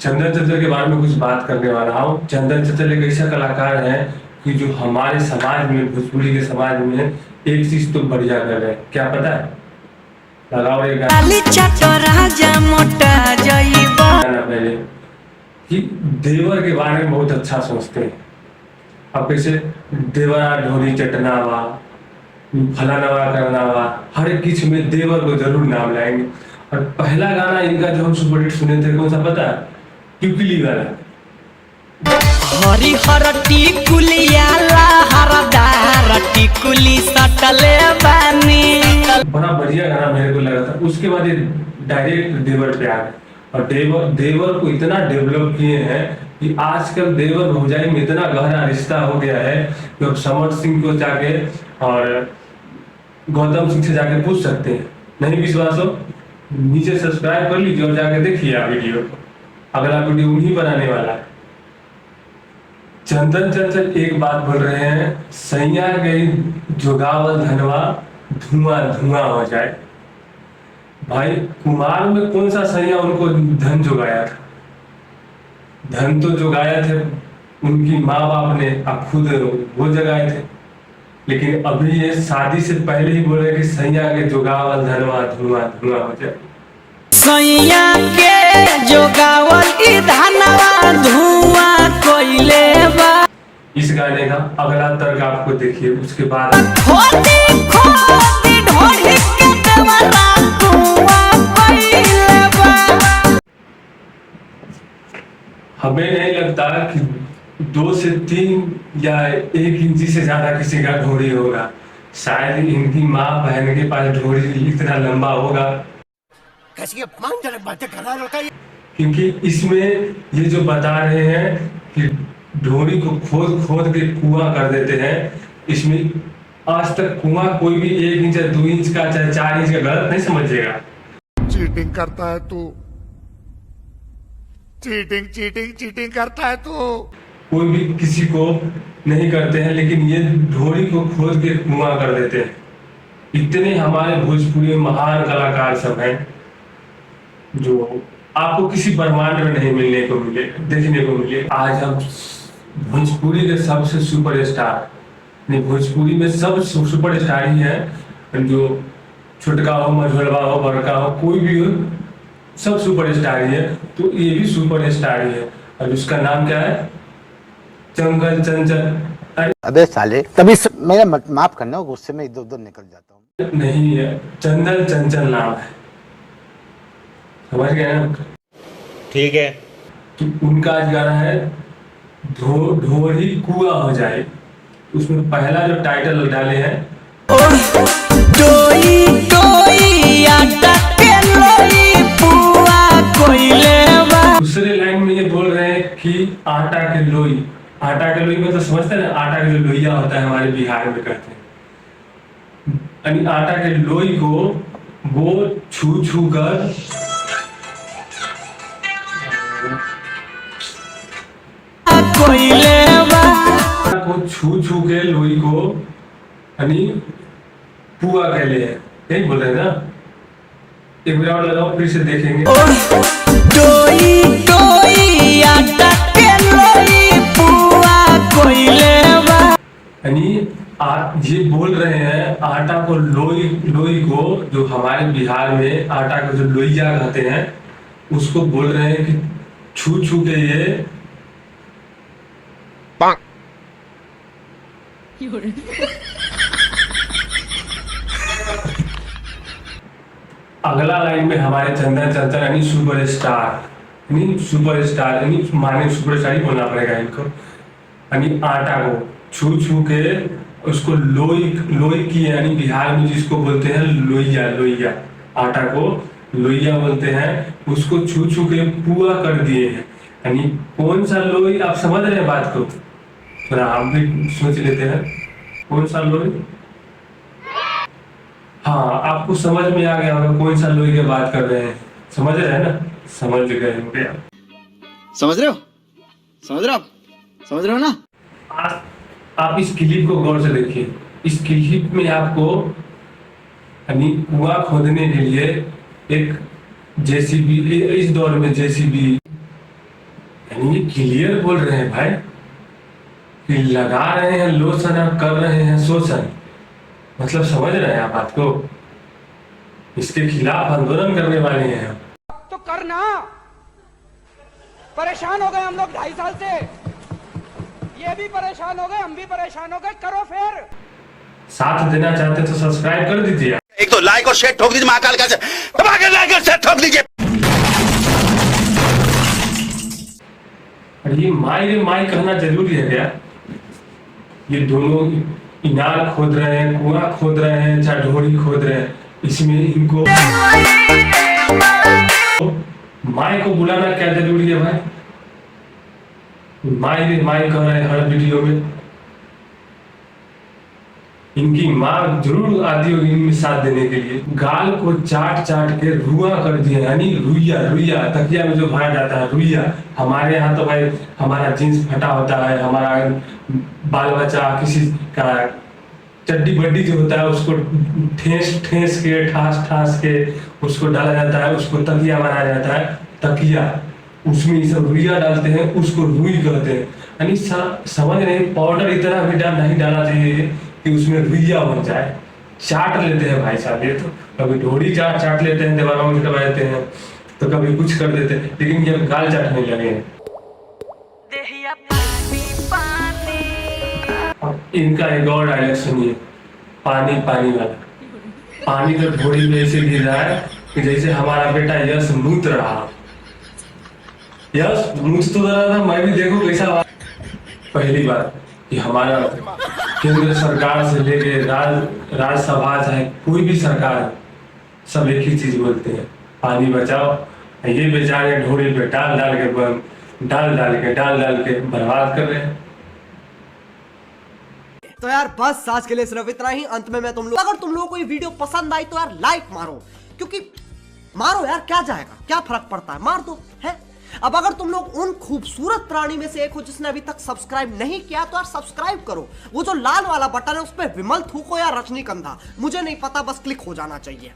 चंदन चंचल के बारे में कुछ बात करने वाला हूँ। चंदन चंचल एक ऐसा कलाकार है कि जो हमारे समाज में, भोजपुरी के समाज में एक चीज तो बढ़िया कर रहे हैं। क्या पता है? लगाओ एक गाना पहले कि देवर के बारे में बहुत अच्छा सोचते हैं। अब कैसे देवरा ढोरी चटना वा, फलाना करना वा, हर एक किस में देवर को जरूर नाम लाएंगे। और पहला गाना इनका जो हम सुपर हिट सुने थे, कौन सा पता है? टिकुली वाला। हरी हर टिकुलिया हरदार टिकुली सटले बानी। बड़ा बढ़िया गाना मेरे को लगा था। उसके बाद ये डायरेक्ट देवर पे आ गए और देवर को इतना डेवलप किए हैं कि आजकल देवर भौजाई में इतना गहरा रिश्ता हो गया है कि अब समर सिंह को जाके और गौतम सिंह से जाके पूछ सकते हैं। नहीं विश्वास हो, नीचे सब्सक्राइब कर लीजिए और जाके देखिए आप वीडियो को। अगला वीडियो उन्हीं बनाने वाला है। चंदन चंचल एक बात बोल रहे हैं, सैया गई जोगावल धनवा धुआं धुआं हो जाए। भाई कुमार में कौन सा सैया उनको धन जोगाया था? धन तो जोगाया थे उनकी माँ बाप ने, अब खुद वो जगाए थे। लेकिन अभी ये शादी से पहले ही बोले कि सैया के जोगावल धनवा धुआं धुआं हो जाए। सैया के जोगावल ई धनवा धुआं कोइले बा। इस गाने का अगला तर्क आपको देखिए, उसके बाद खोदी खोदी ढोली के देवरा धुआं कोइले बा। हमें नहीं लगता कि 2 से 3 या 1 इंची से ज्यादा किसी का ढोरी होगा। शायद इनकी माँ बहन के पास ढोरी इतना लंबा होगा, क्योंकि इसमें ये जो बता रहे हैं कि ढोरी को खोद खोद के कुआं कर देते हैं। इसमें आज तक कुआं कोई भी 1 इंच या 2 इंच का चाहे 4 इंच का गलत नहीं समझेगा। चीटिंग करता है तू, चीटिंग चीटिंग चीटिंग करता है तू। कोई भी किसी को नहीं करते हैं, लेकिन ये ढोरी को खोद के कुआं कर देते हैं। इतने हमारे भोजपुरी में महान कलाकार सब हैं जो आपको किसी ब्रह्मांड में नहीं मिलने को मिले, देखने को मिले। आज हम भोजपुरी के सबसे सुपरस्टार, भोजपुरी में सब सुपरस्टार ही है। जो छोटका हो, मझोलवा हो, बड़का हो, कोई भी हो, सब सुपरस्टार ही है। तो ये भी सुपरस्टार ही है। और उसका नाम क्या है? चंगल चंचल। अबे साले, तभी मेरा माफ करना, गुस्से में इधर उधर निकल जाता हूँ। नहीं है, चंदन चंचल नाम है, समझ गए ना? ठीक है। तो उनका आज गाना है ढोरी कुआं हो जाए। उसमें पहला जो टाइटल डाले हैं, डोई डोई आटा के लोई पुआ कोइले बा। दूसरे लाइन में ये बोल रहे हैं कि आटा के लोई। आटा के लोई में तो समझते हैं ना, आटा के जो लोइया होता है हमारे बिहार में कहते हैं। यानी आटा के लोई को वो छू छू कर कोइले बा को छू छू के लोई को यानी पुआ कहले हैं। यही बोल रहे हैं ना? एक बार और लगाओ, फिर से देखेंगे। डोई डोई आटा के लोई पुआ कोइले बा। यानी ये बोल रहे हैं आटा को लोई, लोई को जो हमारे बिहार में आटा को जो लोइया कहते हैं, उसको बोल रहे हैं कि छू छू के ये अगला लाइन में हमारे चंदन चंचल यानी सुपरस्टार, यानी माने सुपरस्टार ही बोलना पड़ेगा इनको। यानी आटा को छू छू के उसको लोई लोई की, यानी बिहार में जिसको बोलते हैं लोइया, लोइया, आटा को लोइया बोलते हैं। उसको छू छू के पुआ कर दिए हैं। यानी कौन सा लोई, आप समझ रहे हैं बात को? थोड़ा हम भी सोच लेते हैं, कौन सा लोई? हाँ, आपको समझ में आ गया होगा कौन सा लोई की बात कर रहे हैं। समझ रहे हैं ना? समझ गए होंगे आप। समझ रहे हो? समझ रहे हो? समझ रहे हो ना? आप इस क्लिप को गौर से देखिए। इस क्लिप में आपको यानी कुआं खोदने के लिए एक जेसीबी, इस दौर में जेसीबी यानी ये क्लियर बोल रहे हैं भाई कि लगा रहे हैं लोशन और कर रहे हैं शोषण। मतलब समझ रहे हैं आप बात को? इसके खिलाफ आंदोलन करने वाले हैं हम। तो करना, परेशान हो गए हम लोग 2.5 साल से, ये भी परेशान हो गए, हम भी परेशान हो गए, करो फिर। साथ देना चाहते तो सब्सक्राइब कर दीजिए। एक तो लाइक और शेयर ठोक दीजिए, महाकाल का लाइक और शेयर ठोक दीजिए। और ये माई कहना जरूरी है क्या? ये दोनों इनार खोद रहे हैं, कुआं खोद रहे हैं, चाहे ढोरी खोद रहे हैं, इसमें इनको माई को बुलाना क्या जरूरी है भाई? माई कह रहे हैं हर वीडियो में। इनकी माँ जरूर आती होगी इनमें साथ देने के लिए। गाल को चाट चाट के रुआ कर दिया, यानी रुइया तकिया में जो भरा जाता है रुइया। हमारे यहाँ तो भाई हमारा जीन्स फटा होता है, हमारा बाल बच्चा किसी का चड्डी बड्डी जो होता है उसको ठेस के ठास के उसको डाला जाता है, उसको तकिया बनाया जाता है। तकिया उसमें ये सब रुइया डालते हैं, उसको रुई कहते हैं। यानी समझ नहीं, पाउडर इतना भी नहीं डालना चाहिए कि उसमें रुइया बन जाए। चाट लेते हैं भाई साहब, ये तो कभी ढोरी चाट लेते हैं, दीवारों में दबा देते हैं, तो कभी कुछ कर देते हैं, लेकिन ये गाल चाटने लगे हैं। इनका एक और डायलॉग सुनिए, पानी वाला। पानी तो ढोरी में ऐसे गिर रहा है कि जैसे हमारा बेटा यश मूत रहा। यश मूत तो रहा था, मैं भी देखो कैसा। पहली बात कि हमारा केंद्र सरकार से लेके राज्यसभा चाहे कोई भी सरकार, सब एक ही चीज बोलते हैं, पानी बचाओ। ये बेचारे ढोरी पे डाल डाल के बर्बाद कर रहे हैं। तो यार बस आज के लिए सिर्फ इतना ही। अंत में मैं अगर तुम लोगों को ये वीडियो पसंद आई तो यार लाइक मारो, क्योंकि मारो यार, क्या जाएगा, क्या फर्क पड़ता है, मार दो है। अब अगर तुम लोग उन खूबसूरत प्राणी में से एक हो जिसने अभी तक सब्सक्राइब नहीं किया तो यार सब्सक्राइब करो। वो जो लाल वाला बटन है उस पर विमल थूको या रजनीगंधा, मुझे नहीं पता, बस क्लिक हो जाना चाहिए।